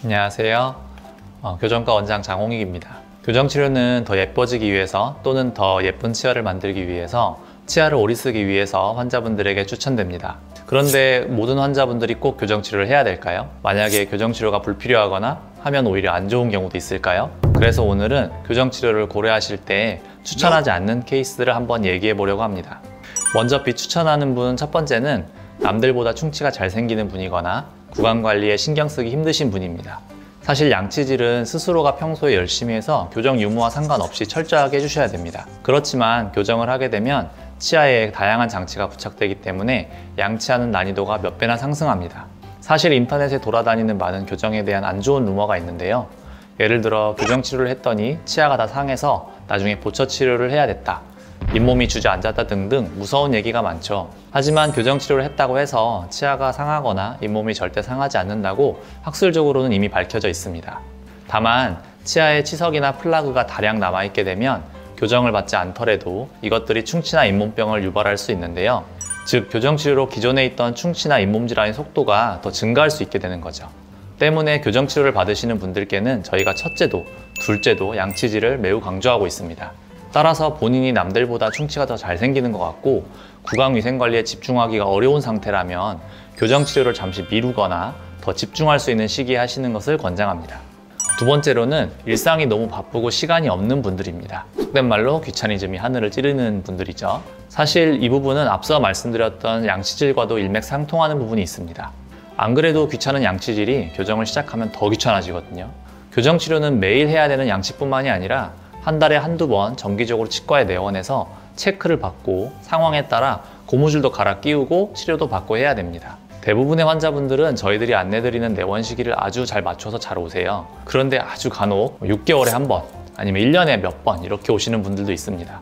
안녕하세요. 교정과 원장 장홍익입니다. 교정치료는 더 예뻐지기 위해서 또는 더 예쁜 치아를 만들기 위해서 치아를 오래 쓰기 위해서 환자분들에게 추천됩니다. 그런데 모든 환자분들이 꼭 교정치료를 해야 될까요? 만약에 교정치료가 불필요하거나 하면 오히려 안 좋은 경우도 있을까요? 그래서 오늘은 교정치료를 고려하실 때 추천하지 않는 케이스들을 한번 얘기해 보려고 합니다. 먼저 비추천하는 분 첫 번째는 남들보다 충치가 잘 생기는 분이거나 구강관리에 신경 쓰기 힘드신 분입니다. 사실 양치질은 스스로가 평소에 열심히 해서 교정 유무와 상관없이 철저하게 해주셔야 됩니다. 그렇지만 교정을 하게 되면 치아에 다양한 장치가 부착되기 때문에 양치하는 난이도가 몇 배나 상승합니다. 사실 인터넷에 돌아다니는 많은 교정에 대한 안 좋은 루머가 있는데요. 예를 들어 교정 치료를 했더니 치아가 다 상해서 나중에 보철 치료를 해야 됐다, 잇몸이 주저앉았다 등등 무서운 얘기가 많죠. 하지만 교정 치료를 했다고 해서 치아가 상하거나 잇몸이 절대 상하지 않는다고 학술적으로는 이미 밝혀져 있습니다. 다만 치아에 치석이나 플라그가 다량 남아있게 되면 교정을 받지 않더라도 이것들이 충치나 잇몸병을 유발할 수 있는데요. 즉 교정 치료로 기존에 있던 충치나 잇몸 질환의 속도가 더 증가할 수 있게 되는 거죠. 때문에 교정 치료를 받으시는 분들께는 저희가 첫째도 둘째도 양치질을 매우 강조하고 있습니다. 따라서 본인이 남들보다 충치가 더 잘 생기는 것 같고 구강위생관리에 집중하기가 어려운 상태라면 교정치료를 잠시 미루거나 더 집중할 수 있는 시기에 하시는 것을 권장합니다. 두 번째로는 일상이 너무 바쁘고 시간이 없는 분들입니다. 속된 말로 귀차니즘이 하늘을 찌르는 분들이죠. 사실 이 부분은 앞서 말씀드렸던 양치질과도 일맥상통하는 부분이 있습니다. 안 그래도 귀찮은 양치질이 교정을 시작하면 더 귀찮아지거든요. 교정치료는 매일 해야 되는 양치뿐만이 아니라 한 달에 한두 번 정기적으로 치과에 내원해서 체크를 받고 상황에 따라 고무줄도 갈아 끼우고 치료도 받고 해야 됩니다. 대부분의 환자분들은 저희들이 안내드리는 내원 시기를 아주 잘 맞춰서 잘 오세요. 그런데 아주 간혹 6개월에 한 번 아니면 1년에 몇 번 이렇게 오시는 분들도 있습니다.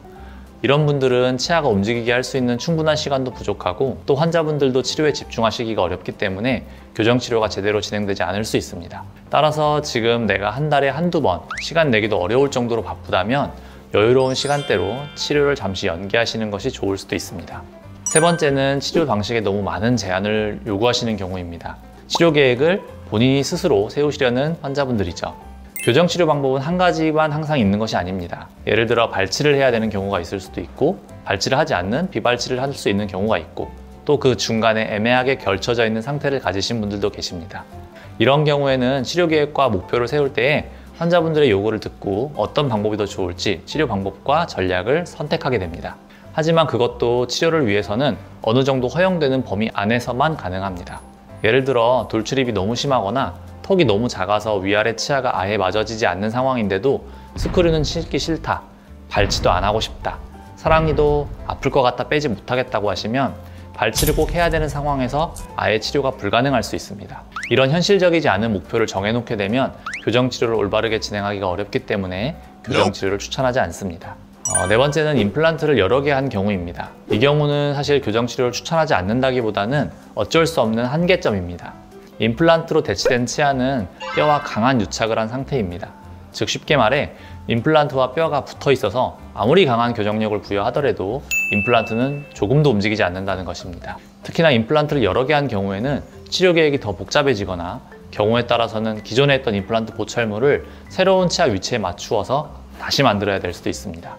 이런 분들은 치아가 움직이게 할 수 있는 충분한 시간도 부족하고 또 환자분들도 치료에 집중하시기가 어렵기 때문에 교정치료가 제대로 진행되지 않을 수 있습니다. 따라서 지금 내가 한 달에 한두 번 시간 내기도 어려울 정도로 바쁘다면 여유로운 시간대로 치료를 잠시 연기하시는 것이 좋을 수도 있습니다. 세 번째는 치료 방식에 너무 많은 제한을 요구하시는 경우입니다. 치료 계획을 본인이 스스로 세우시려는 환자분들이죠. 교정치료 방법은 한 가지만 항상 있는 것이 아닙니다. 예를 들어 발치를 해야 되는 경우가 있을 수도 있고 발치를 하지 않는 비발치를 할 수 있는 경우가 있고 또 그 중간에 애매하게 결쳐져 있는 상태를 가지신 분들도 계십니다. 이런 경우에는 치료 계획과 목표를 세울 때에 환자분들의 요구를 듣고 어떤 방법이 더 좋을지 치료 방법과 전략을 선택하게 됩니다. 하지만 그것도 치료를 위해서는 어느 정도 허용되는 범위 안에서만 가능합니다. 예를 들어 돌출입이 너무 심하거나 턱이 너무 작아서 위아래 치아가 아예 맞아지지 않는 상황인데도 스크류는 신기 싫다, 발치도 안 하고 싶다, 사랑니도 아플 것 같다 빼지 못하겠다고 하시면 발치를 꼭 해야 되는 상황에서 아예 치료가 불가능할 수 있습니다. 이런 현실적이지 않은 목표를 정해놓게 되면 교정치료를 올바르게 진행하기가 어렵기 때문에 교정치료를 추천하지 않습니다. 네 번째는 임플란트를 여러 개 한 경우입니다. 이 경우는 사실 교정치료를 추천하지 않는다기보다는 어쩔 수 없는 한계점입니다. 임플란트로 대치된 치아는 뼈와 강한 유착을 한 상태입니다. 즉 쉽게 말해 임플란트와 뼈가 붙어 있어서 아무리 강한 교정력을 부여하더라도 임플란트는 조금도 움직이지 않는다는 것입니다. 특히나 임플란트를 여러 개 한 경우에는 치료 계획이 더 복잡해지거나 경우에 따라서는 기존에 했던 임플란트 보철물을 새로운 치아 위치에 맞추어서 다시 만들어야 될 수도 있습니다.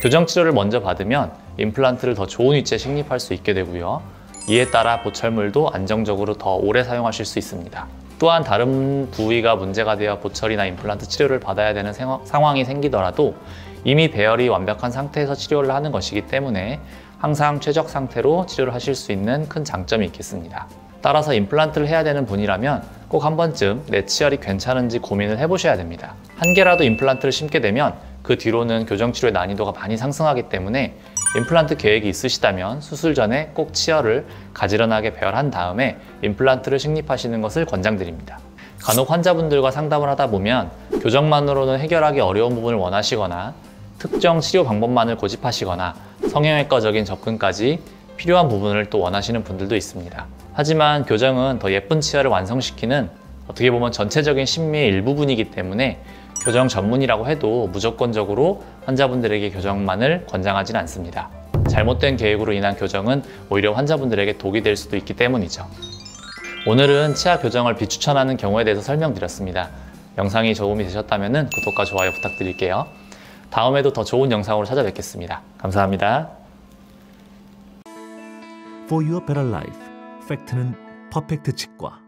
교정치료를 먼저 받으면 임플란트를 더 좋은 위치에 식립할 수 있게 되고요. 이에 따라 보철물도 안정적으로 더 오래 사용하실 수 있습니다. 또한 다른 부위가 문제가 되어 보철이나 임플란트 치료를 받아야 되는 상황이 생기더라도 이미 배열이 완벽한 상태에서 치료를 하는 것이기 때문에 항상 최적 상태로 치료를 하실 수 있는 큰 장점이 있겠습니다. 따라서 임플란트를 해야 되는 분이라면 꼭 한 번쯤 내 치열이 괜찮은지 고민을 해보셔야 됩니다. 한 개라도 임플란트를 심게 되면 그 뒤로는 교정치료의 난이도가 많이 상승하기 때문에 임플란트 계획이 있으시다면 수술 전에 꼭 치열을 가지런하게 배열한 다음에 임플란트를 식립하시는 것을 권장드립니다. 간혹 환자분들과 상담을 하다 보면 교정만으로는 해결하기 어려운 부분을 원하시거나 특정 치료 방법만을 고집하시거나 성형외과적인 접근까지 필요한 부분을 또 원하시는 분들도 있습니다. 하지만 교정은 더 예쁜 치아를 완성시키는 어떻게 보면 전체적인 심미의 일부분이기 때문에 교정 전문이라고 해도 무조건적으로 환자분들에게 교정만을 권장하지는 않습니다. 잘못된 계획으로 인한 교정은 오히려 환자분들에게 독이 될 수도 있기 때문이죠. 오늘은 치아 교정을 비추천하는 경우에 대해서 설명드렸습니다. 영상이 도움이 되셨다면 구독과 좋아요 부탁드릴게요. 다음에도 더 좋은 영상으로 찾아뵙겠습니다. 감사합니다. For your better life, 팩트는 퍼펙트 치과.